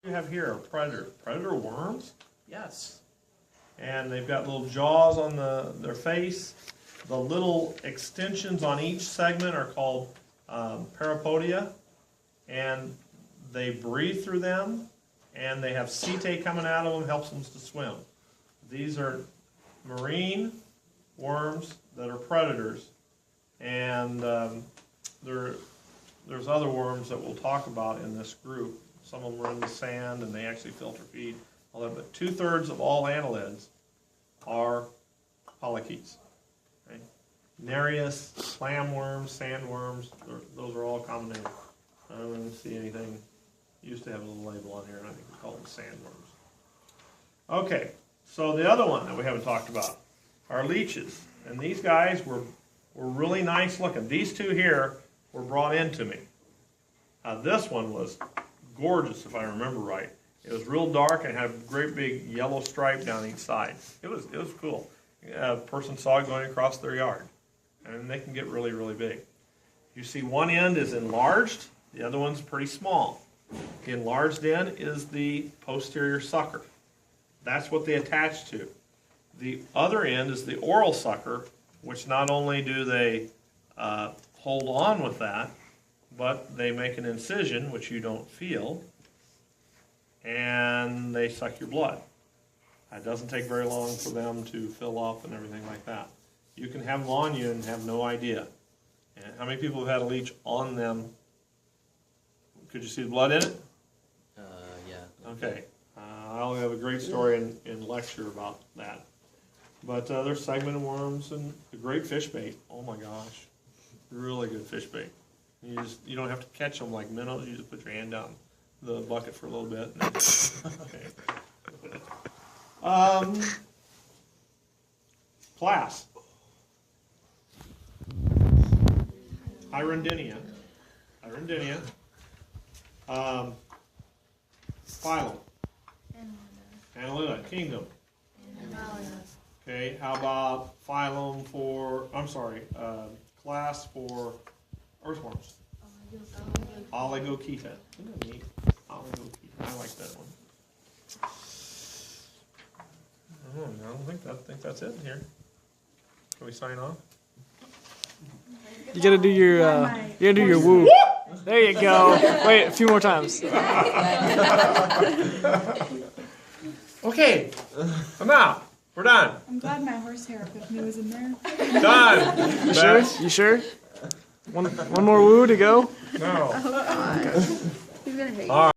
You have here are predator worms, Yes. and they've got little jaws on their face. The little extensions on each segment are called parapodia, and they breathe through them, and they have setae coming out of them, helps them to swim. These are marine worms that are predators, and there's other worms that we'll talk about in this group. Some of them are in the sand, and they actually filter feed. But 2/3 of all annelids are polychaetes. Okay? Nereus, clamworms, sandworms, those are all common names. I don't even see anything. Used to have a little label on here, and I think we call them sandworms. Okay, so the other one that we haven't talked about are leeches. And these guys were really nice looking. These two here were brought into me. This one was gorgeous, if I remember right. It was real dark and had a great big yellow stripe down each side. It was cool. A person saw it going across their yard. And they can get really, really big. You see one end is enlarged, the other one's pretty small. The enlarged end is the posterior sucker. That's what they attach to. The other end is the oral sucker, which not only do they hold on with that, but they make an incision, which you don't feel, and they suck your blood. It doesn't take very long for them to fill up and everything like that. You can have them on you and have no idea. And how many people have had a leech on them? Could you see the blood in it? Yeah. Okay. I'll have a great story in lecture about that. But they're segmented worms and a great fish bait. Oh my gosh. Really good fish bait. You don't have to catch them like minnows. You just put your hand down the bucket for a little bit. And okay. Class. Hirundinea. Phylum. Annelida. Kingdom. Okay, how about phylum for, class for earthworms? Oligochaeta. Isn't that neat? Oligochaeta. I like that one. I think that's it here. Can we sign off? You gotta do your woo. There you go. Wait, a few more times. Okay, I'm out. We're done. I'm glad my horsehair epiphany was in there. Done. You sure? You sure? One more woo to go? No. He's gonna hate All right.